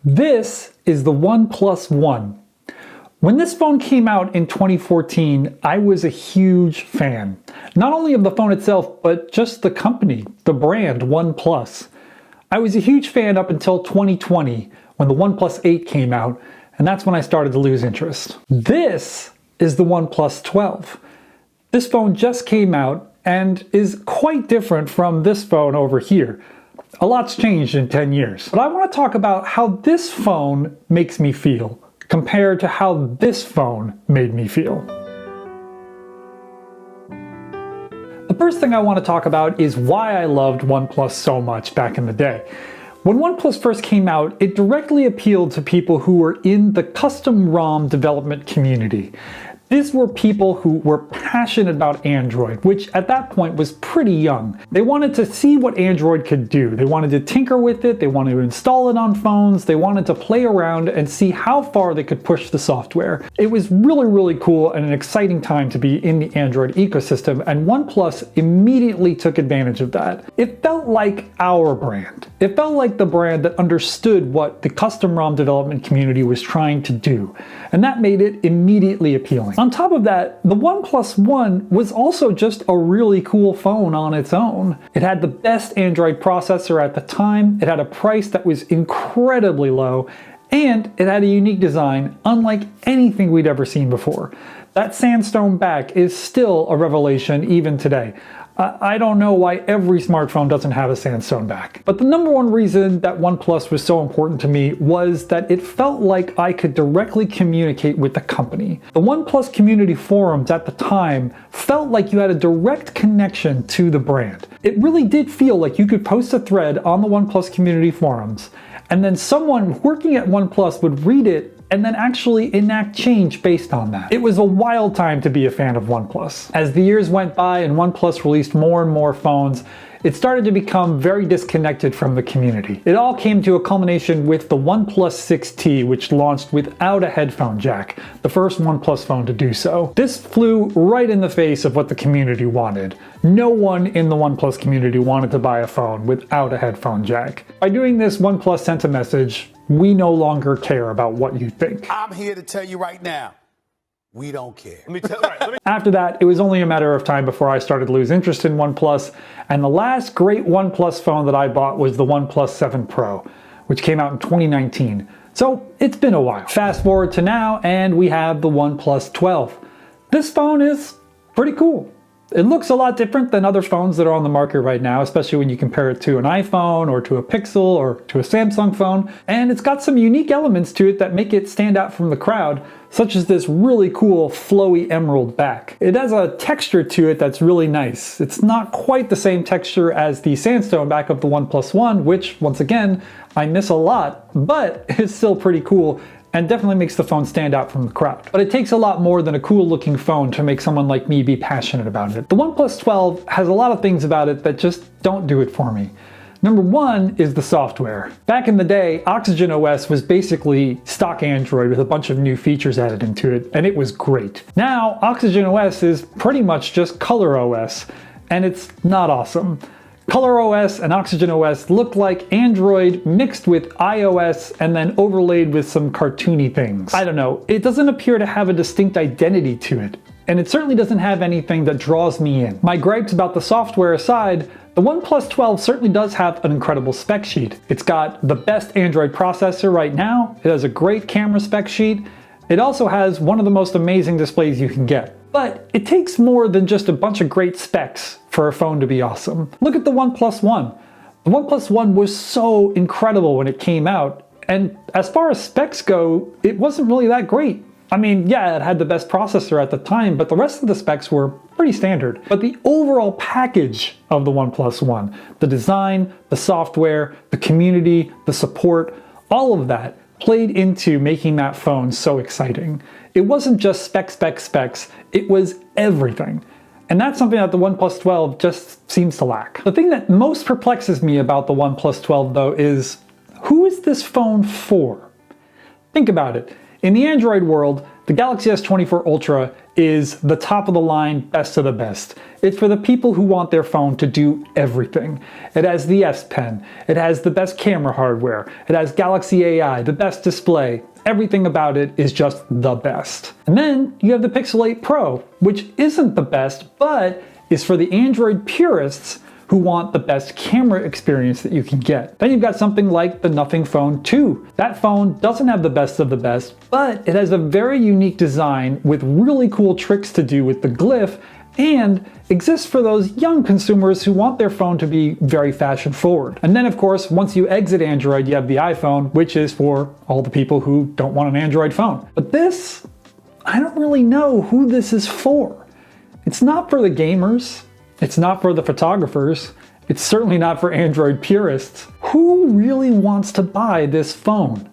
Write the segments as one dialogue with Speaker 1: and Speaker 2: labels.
Speaker 1: This is the OnePlus One. When this phone came out in 2014, I was a huge fan. Not only of the phone itself, but just the company, the brand OnePlus. I was a huge fan up until 2020, when the OnePlus 8 came out, and that's when I started to lose interest. This is the OnePlus 12. This phone just came out and is quite different from this phone over here. A lot's changed in 10 years. But I want to talk about how this phone makes me feel compared to how this phone made me feel. The first thing I want to talk about is why I loved OnePlus so much back in the day. When OnePlus first came out, it directly appealed to people who were in the custom ROM development community. These were people who were passionate about Android, which at that point was pretty young. They wanted to see what Android could do. They wanted to tinker with it, they wanted to install it on phones, they wanted to play around and see how far they could push the software. It was really cool and an exciting time to be in the Android ecosystem, and OnePlus immediately took advantage of that. It felt like our brand. It felt like the brand that understood what the custom ROM development community was trying to do, and that made it immediately appealing. On top of that, the OnePlus One was also just a really cool phone on its own. It had the best Android processor at the time, it had a price that was incredibly low, and it had a unique design unlike anything we'd ever seen before. That sandstone back is still a revelation even today. I don't know why every smartphone doesn't have a sandstone back. But the number one reason that OnePlus was so important to me was that it felt like I could directly communicate with the company. The OnePlus community forums at the time felt like you had a direct connection to the brand. It really did feel like you could post a thread on the OnePlus community forums, and then someone working at OnePlus would read it and then actually enact change based on that. It was a wild time to be a fan of OnePlus. As the years went by and OnePlus released more and more phones, it started to become very disconnected from the community. It all came to a culmination with the OnePlus 6T, which launched without a headphone jack, the first OnePlus phone to do so. This flew right in the face of what the community wanted. No one in the OnePlus community wanted to buy a phone without a headphone jack. By doing this, OnePlus sent a message: we no longer care about what you think.
Speaker 2: I'm here to tell you right now, we don't care.
Speaker 1: After that, it was only a matter of time before I started to lose interest in OnePlus, and the last great OnePlus phone that I bought was the OnePlus 7 Pro, which came out in 2019. So it's been a while. Fast forward to now, and we have the OnePlus 12. This phone is pretty cool. It looks a lot different than other phones that are on the market right now, especially when you compare it to an iPhone or to a Pixel or to a Samsung phone. And it's got some unique elements to it that make it stand out from the crowd, such as this really cool flowy emerald back. It has a texture to it that's really nice. It's not quite the same texture as the sandstone back of the OnePlus One, which, once again, I miss a lot, but it's still pretty cool and definitely makes the phone stand out from the crowd. But it takes a lot more than a cool looking phone to make someone like me be passionate about it. The OnePlus 12 has a lot of things about it that just don't do it for me. Number one is the software. Back in the day, Oxygen OS was basically stock Android with a bunch of new features added into it, and it was great. Now, Oxygen OS is pretty much just Color OS, and it's not awesome. Color OS and Oxygen OS look like Android mixed with iOS and then overlaid with some cartoony things. I don't know, it doesn't appear to have a distinct identity to it, and it certainly doesn't have anything that draws me in. My gripes about the software aside, the OnePlus 12 certainly does have an incredible spec sheet. It's got the best Android processor right now, it has a great camera spec sheet, it also has one of the most amazing displays you can get. But it takes more than just a bunch of great specs for a phone to be awesome. Look at the OnePlus One. The OnePlus One was so incredible when it came out, and as far as specs go, it wasn't really that great. I mean, yeah, it had the best processor at the time, but the rest of the specs were pretty standard. But the overall package of the OnePlus One, the design, the software, the community, the support, all of that played into making that phone so exciting. It wasn't just specs, it was everything. And that's something that the OnePlus 12 just seems to lack. The thing that most perplexes me about the OnePlus 12 though is, who is this phone for? Think about it. In the Android world, the Galaxy S24 Ultra is the top of the line, best of the best. It's for the people who want their phone to do everything. It has the S Pen, it has the best camera hardware, it has Galaxy AI, the best display. Everything about it is just the best. And then you have the Pixel 8 Pro, which isn't the best, but is for the Android purists who want the best camera experience that you can get. Then you've got something like the Nothing Phone 2. That phone doesn't have the best of the best, but it has a very unique design with really cool tricks to do with the glyph, and exists for those young consumers who want their phone to be very fashion forward. And then of course, once you exit Android, you have the iPhone, which is for all the people who don't want an Android phone. But this, I don't really know who this is for. It's not for the gamers. It's not for the photographers. It's certainly not for Android purists. Who really wants to buy this phone?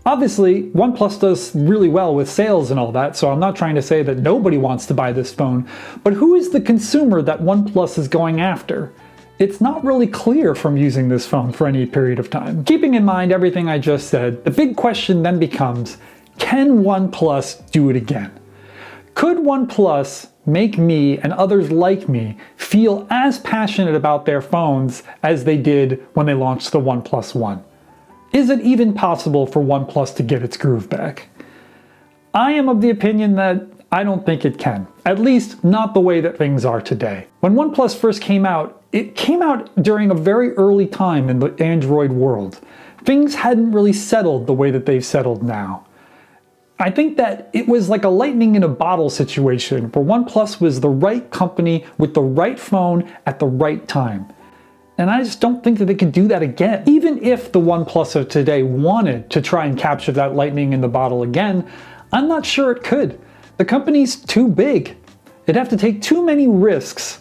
Speaker 1: Obviously, OnePlus does really well with sales and all that, so I'm not trying to say that nobody wants to buy this phone, but who is the consumer that OnePlus is going after? It's not really clear from using this phone for any period of time. Keeping in mind everything I just said, the big question then becomes, can OnePlus do it again? Could OnePlus make me and others like me feel as passionate about their phones as they did when they launched the OnePlus One? Is it even possible for OnePlus to get its groove back? I am of the opinion that I don't think it can, at least not the way that things are today. When OnePlus first came out, it came out during a very early time in the Android world. Things hadn't really settled the way that they've settled now. I think that it was like a lightning in a bottle situation where OnePlus was the right company with the right phone at the right time. And I just don't think that they could do that again. Even if the OnePlus of today wanted to try and capture that lightning in the bottle again, I'm not sure it could. The company's too big. It'd have to take too many risks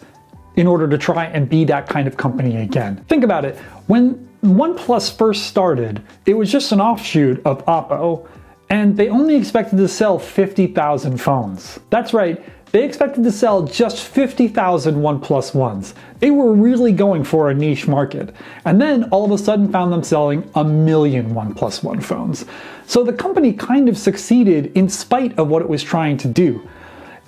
Speaker 1: in order to try and be that kind of company again. Think about it. When OnePlus first started, it was just an offshoot of Oppo, and they only expected to sell 50,000 phones. That's right, they expected to sell just 50,000 OnePlus Ones. They were really going for a niche market, and then all of a sudden found them selling 1 million OnePlus One phones. So the company kind of succeeded in spite of what it was trying to do.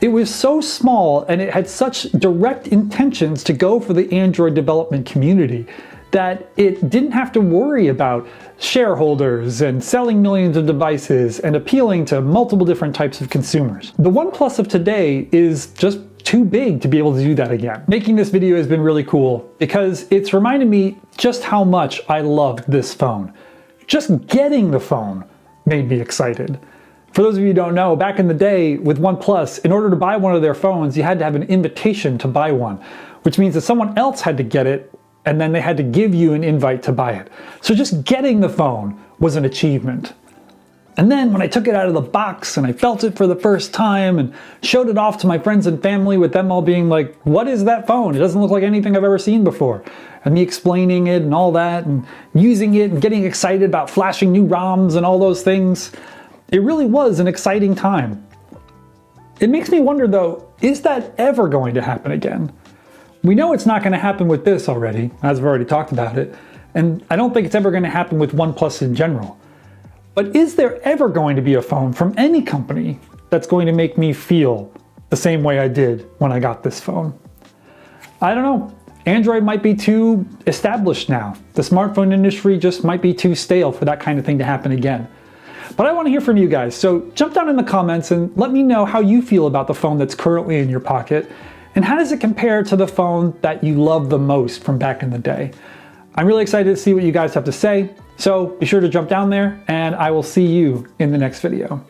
Speaker 1: It was so small and it had such direct intentions to go for the Android development community that it didn't have to worry about shareholders and selling millions of devices and appealing to multiple different types of consumers. The OnePlus of today is just too big to be able to do that again. Making this video has been really cool because it's reminded me just how much I loved this phone. Just getting the phone made me excited. For those of you who don't know, back in the day with OnePlus, in order to buy one of their phones, you had to have an invitation to buy one, which means that someone else had to get it and then they had to give you an invite to buy it. So just getting the phone was an achievement. And then when I took it out of the box and I felt it for the first time and showed it off to my friends and family with them all being like, what is that phone? It doesn't look like anything I've ever seen before. And me explaining it and all that and using it and getting excited about flashing new ROMs and all those things. It really was an exciting time. It makes me wonder though, is that ever going to happen again? We know it's not going to happen with this already, as I've already talked about it, and I don't think it's ever going to happen with OnePlus in general. But is there ever going to be a phone from any company that's going to make me feel the same way I did when I got this phone? I don't know. Android might be too established now. The smartphone industry just might be too stale for that kind of thing to happen again. But I want to hear from you guys, so jump down in the comments and let me know how you feel about the phone that's currently in your pocket. And how does it compare to the phone that you love the most from back in the day? I'm really excited to see what you guys have to say, so be sure to jump down there and I will see you in the next video.